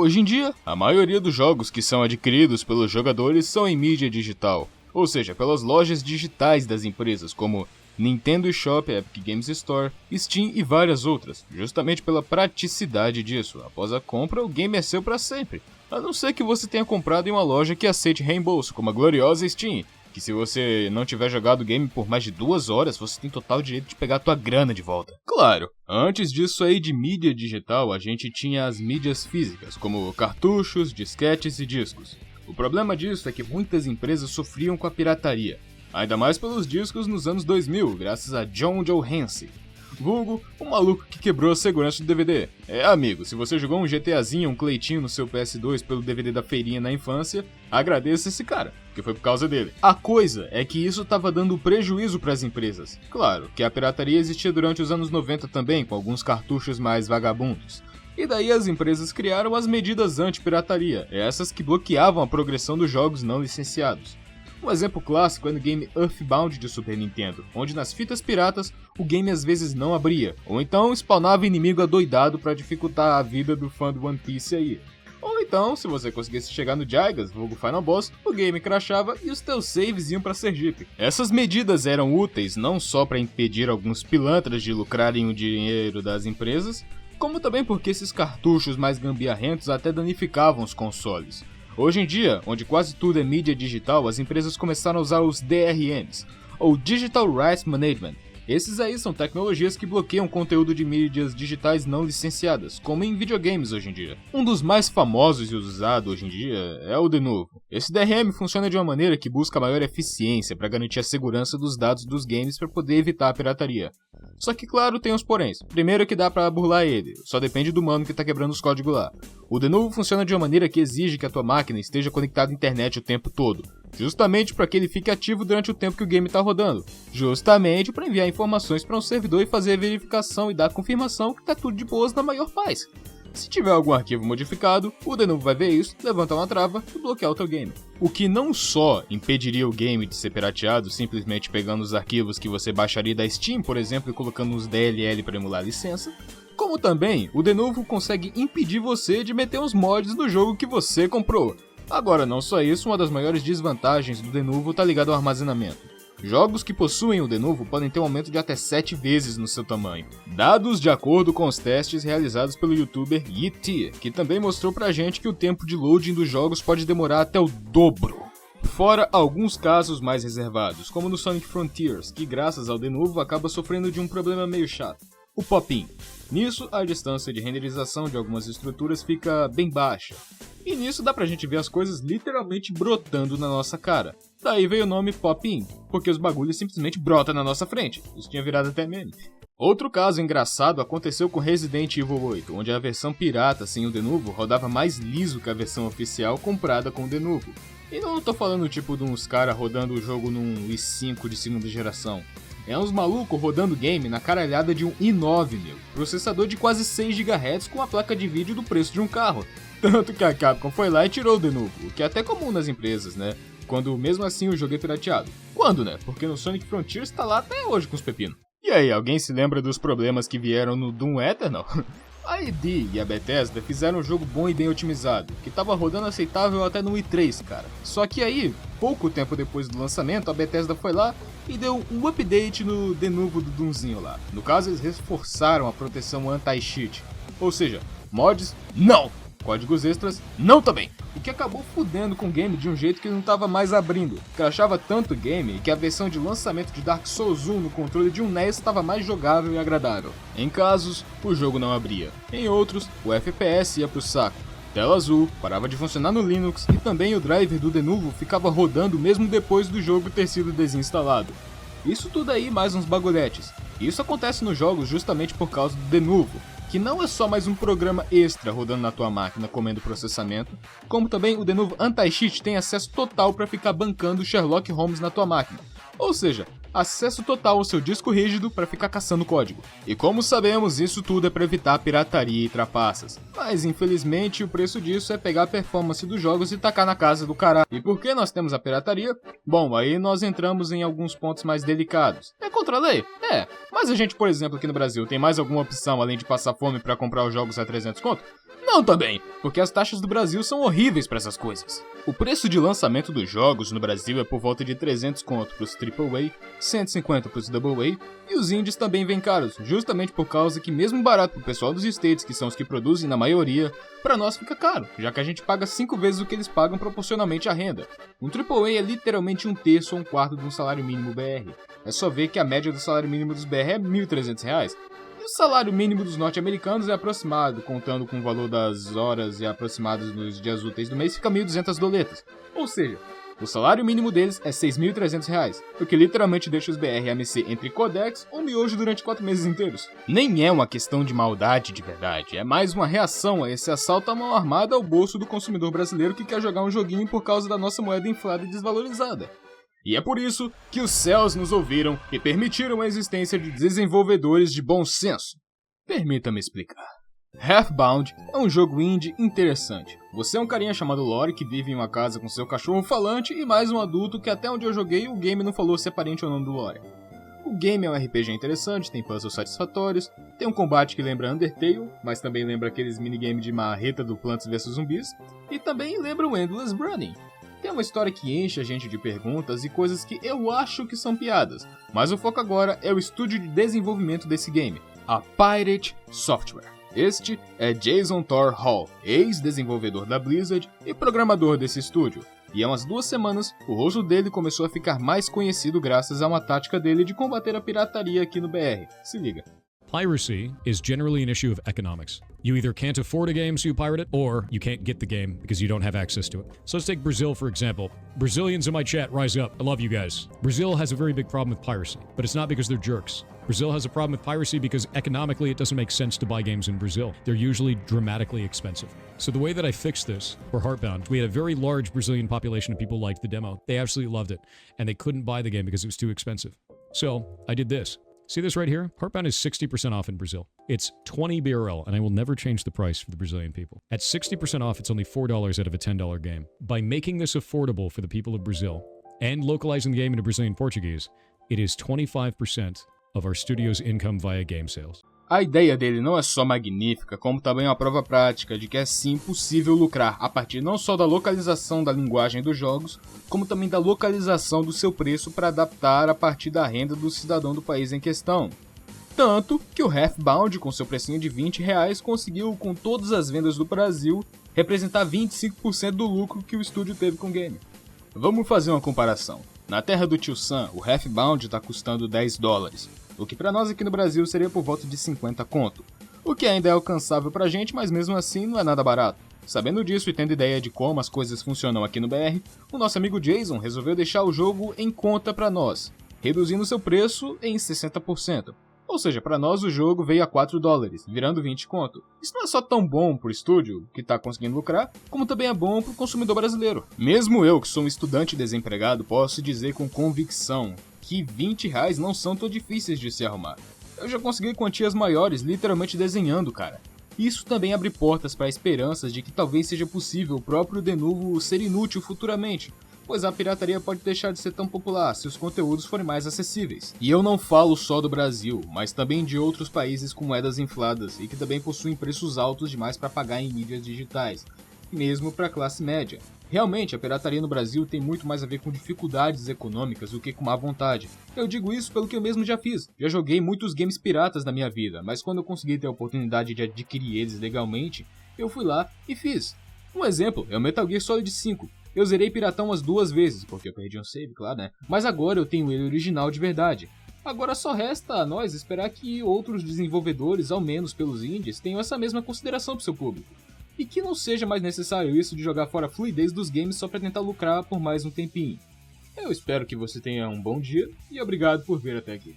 Hoje em dia, a maioria dos jogos que são adquiridos pelos jogadores são em mídia digital, ou seja, pelas lojas digitais das empresas como Nintendo Shop, Epic Games Store, Steam e várias outras, justamente pela praticidade disso. Após a compra, o game é seu para sempre, a não ser que você tenha comprado em uma loja que aceite reembolso, como a gloriosa Steam, que se você não tiver jogado o game por mais de 2 horas, você tem total direito de pegar a tua grana de volta. Claro, antes disso aí de mídia digital, a gente tinha as mídias físicas, como cartuchos, disquetes e discos. O problema disso é que muitas empresas sofriam com a pirataria, ainda mais pelos discos nos anos 2000, graças a John Johansson, vulgo, o maluco que quebrou a segurança do DVD. Amigo, se você jogou um GTAzinho, um Cleitinho no seu PS2 pelo DVD da feirinha na infância, agradeça esse cara, porque foi por causa dele. A coisa é que isso tava dando prejuízo para as empresas. Claro, que a pirataria existia durante os anos 90 também, com alguns cartuchos mais vagabundos. E daí as empresas criaram as medidas anti-pirataria, essas que bloqueavam a progressão dos jogos não licenciados. Um exemplo clássico é no game Earthbound de Super Nintendo, onde nas fitas piratas o game às vezes não abria, ou então spawnava inimigo adoidado para dificultar a vida do fã do One Piece aí. Ou então, se você conseguisse chegar no Gigas, vulgo Final Boss, o game crashava e os teus saves iam para Sergipe. Essas medidas eram úteis não só para impedir alguns pilantras de lucrarem o dinheiro das empresas, como também porque esses cartuchos mais gambiarrentos até danificavam os consoles. Hoje em dia, onde quase tudo é mídia digital, as empresas começaram a usar os DRMs, ou Digital Rights Management. Esses aí são tecnologias que bloqueiam conteúdo de mídias digitais não licenciadas, como em videogames hoje em dia. Um dos mais famosos e usados hoje em dia é o Denuvo. Esse DRM funciona de uma maneira que busca maior eficiência para garantir a segurança dos dados dos games para poder evitar a pirataria. Só que claro, tem uns poréns. Primeiro que dá pra burlar ele, só depende do mano que tá quebrando os códigos lá. O Denuvo funciona de uma maneira que exige que a tua máquina esteja conectada à internet o tempo todo, justamente para que ele fique ativo durante o tempo que o game tá rodando, justamente para enviar informações para um servidor e fazer a verificação e dar a confirmação que tá tudo de boas na maior paz. Se tiver algum arquivo modificado, o Denuvo vai ver isso, levantar uma trava e bloquear o teu game. O que não só impediria o game de ser pirateado simplesmente pegando os arquivos que você baixaria da Steam, por exemplo, e colocando uns DLL para emular a licença, como também o Denuvo consegue impedir você de meter uns mods no jogo que você comprou. Agora, não só isso, uma das maiores desvantagens do Denuvo tá ligado ao armazenamento. Jogos que possuem o Denuvo podem ter um aumento de até 7 vezes no seu tamanho. Dados de acordo com os testes realizados pelo youtuber YT, que também mostrou pra gente que o tempo de loading dos jogos pode demorar até o dobro. Fora alguns casos mais reservados, como no Sonic Frontiers, que graças ao Denuvo acaba sofrendo de um problema meio chato: o pop-in. Nisso, a distância de renderização de algumas estruturas fica bem baixa. E nisso dá pra gente ver as coisas literalmente brotando na nossa cara. Daí veio o nome pop-in, porque os bagulhos simplesmente brotam na nossa frente. Isso tinha virado até meme. Outro caso engraçado aconteceu com Resident Evil 8, onde a versão pirata sem o Denuvo rodava mais liso que a versão oficial comprada com o Denuvo. E não tô falando tipo de uns caras rodando o jogo num i5 de segunda geração. É uns malucos rodando game na caralhada de um i9, meu. Processador de quase 6 GHz com a placa de vídeo do preço de um carro. Tanto que a Capcom foi lá e tirou o Denuvo, o que é até comum nas empresas, né? Quando mesmo assim o jogo é pirateado. Quando, né? Porque no Sonic Frontiers tá lá até hoje com os pepinos. E aí, alguém se lembra dos problemas que vieram no Doom Eternal? A id e a Bethesda fizeram um jogo bom e bem otimizado, que tava rodando aceitável até no i3, cara. Só que aí, pouco tempo depois do lançamento, a Bethesda foi lá e deu um update no Denuvo do Doomzinho lá. No caso, eles reforçaram a proteção anti-cheat. Ou seja, mods, não! Códigos extras, não também! O que acabou fudendo com o game de um jeito que não tava mais abrindo. Crashava tanto o game que a versão de lançamento de Dark Souls 1 no controle de um NES estava mais jogável e agradável. Em casos, o jogo não abria. Em outros, o FPS ia pro saco. Tela azul, parava de funcionar no Linux e também o driver do Denuvo ficava rodando mesmo depois do jogo ter sido desinstalado. Isso tudo aí mais uns bagulhetes. Isso acontece nos jogos justamente por causa do Denuvo, que não é só mais um programa extra rodando na tua máquina comendo processamento, como também o Denuvo Anti-Cheat tem acesso total para ficar bancando Sherlock Holmes na tua máquina. Ou seja, acesso total ao seu disco rígido para ficar caçando código. E como sabemos, isso tudo é para evitar pirataria e trapaças. Mas infelizmente o preço disso é pegar a performance dos jogos e tacar na casa do caralho. E por que nós temos a pirataria? Bom, aí nós entramos em alguns pontos mais delicados. É contra a lei? É. Mas a gente, por exemplo, aqui no Brasil, tem mais alguma opção além de passar fome para comprar os jogos a 300 conto? Não também, porque as taxas do Brasil são horríveis para essas coisas. O preço de lançamento dos jogos no Brasil é por volta de 300 conto pros AAA, 150 pros AA, e os indies também vêm caros, justamente por causa que mesmo barato pro pessoal dos States, que são os que produzem na maioria, pra nós fica caro, já que a gente paga 5 vezes o que eles pagam proporcionalmente à renda. Um AAA é literalmente 1/3 ou 1/4 de um salário mínimo BR. É só ver que a média do salário mínimo dos BR é R$ 1.300. O salário mínimo dos norte-americanos é aproximado, contando com o valor das horas e aproximados nos dias úteis do mês, fica 1.200 doletas. Ou seja, o salário mínimo deles é R$ 6.300, o que literalmente deixa os BR-AMC entre codex ou miojo durante 4 meses inteiros. Nem é uma questão de maldade de verdade, é mais uma reação a esse assalto à mão armada ao bolso do consumidor brasileiro que quer jogar um joguinho por causa da nossa moeda inflada e desvalorizada. E é por isso que os céus nos ouviram e permitiram a existência de desenvolvedores de bom senso. Permita-me explicar. Halfbound é um jogo indie interessante. Você é um carinha chamado Lore que vive em uma casa com seu cachorro falante e mais um adulto que até onde eu joguei o game não falou se é parente ou não do Lore. O game é um RPG interessante, tem puzzles satisfatórios, tem um combate que lembra Undertale, mas também lembra aqueles minigames de marreta do Plants vs Zumbis, e também lembra o Endless Running. Tem uma história que enche a gente de perguntas e coisas que eu acho que são piadas, mas o foco agora é o estúdio de desenvolvimento desse game, a Pirate Software. Este é Jason Thor Hall, ex-desenvolvedor da Blizzard e programador desse estúdio, e há umas 2 semanas o rosto dele começou a ficar mais conhecido graças a uma tática dele de combater a pirataria aqui no BR. Se liga. Piracy is generally an issue of economics. You either can't afford a game, so you pirate it, or you can't get the game because you don't have access to it. So let's take Brazil, for example. Brazilians in my chat, rise up. I love you guys. Brazil has a very big problem with piracy, but it's not because they're jerks. Brazil has a problem with piracy because economically it doesn't make sense to buy games in Brazil. They're usually dramatically expensive. So the way that I fixed this for Heartbound, we had a very large Brazilian population of people liked the demo. They absolutely loved it, and they couldn't buy the game because it was too expensive. So I did this. See this right here? Heartbound is 60% off in Brazil. It's 20 BRL, and I will never change the price for the Brazilian people. At 60% off, it's only $4 out of a $10 game. By making this affordable for the people of Brazil and localizing the game into Brazilian Portuguese, it is 25% of our studio's income via game sales. A ideia dele não é só magnífica, como também uma prova prática de que é sim possível lucrar a partir não só da localização da linguagem dos jogos, como também da localização do seu preço para adaptar a partir da renda do cidadão do país em questão. Tanto que o Halfbound, com seu precinho de R$20, conseguiu, com todas as vendas do Brasil, representar 25% do lucro que o estúdio teve com o game. Vamos fazer uma comparação. Na terra do Tio Sam, o Halfbound está custando $10. O que pra nós aqui no Brasil seria por volta de 50 conto. O que ainda é alcançável pra gente, mas mesmo assim não é nada barato. Sabendo disso e tendo ideia de como as coisas funcionam aqui no BR, o nosso amigo Jason resolveu deixar o jogo em conta pra nós, reduzindo seu preço em 60%. Ou seja, pra nós o jogo veio a $4, virando 20 conto. Isso não é só tão bom pro estúdio, que tá conseguindo lucrar, como também é bom pro consumidor brasileiro. Mesmo eu, que sou um estudante desempregado, posso dizer com convicção que R$20 não são tão difíceis de se arrumar. Eu já consegui quantias maiores literalmente desenhando, cara. Isso também abre portas para esperanças de que talvez seja possível o próprio Denuvo ser inútil futuramente, pois a pirataria pode deixar de ser tão popular se os conteúdos forem mais acessíveis. E eu não falo só do Brasil, mas também de outros países com moedas infladas e que também possuem preços altos demais para pagar em mídias digitais, mesmo para a classe média. Realmente, a pirataria no Brasil tem muito mais a ver com dificuldades econômicas do que com má vontade. Eu digo isso pelo que eu mesmo já fiz. Já joguei muitos games piratas na minha vida, mas quando eu consegui ter a oportunidade de adquirir eles legalmente, eu fui lá e fiz. Um exemplo é o Metal Gear Solid 5. Eu zerei piratão umas 2 vezes, porque eu perdi um save, claro, né? Mas agora eu tenho ele original de verdade. Agora só resta a nós esperar que outros desenvolvedores, ao menos pelos indies, tenham essa mesma consideração pro seu público. E que não seja mais necessário isso de jogar fora a fluidez dos games só para tentar lucrar por mais um tempinho. Eu espero que você tenha um bom dia e obrigado por ver até aqui.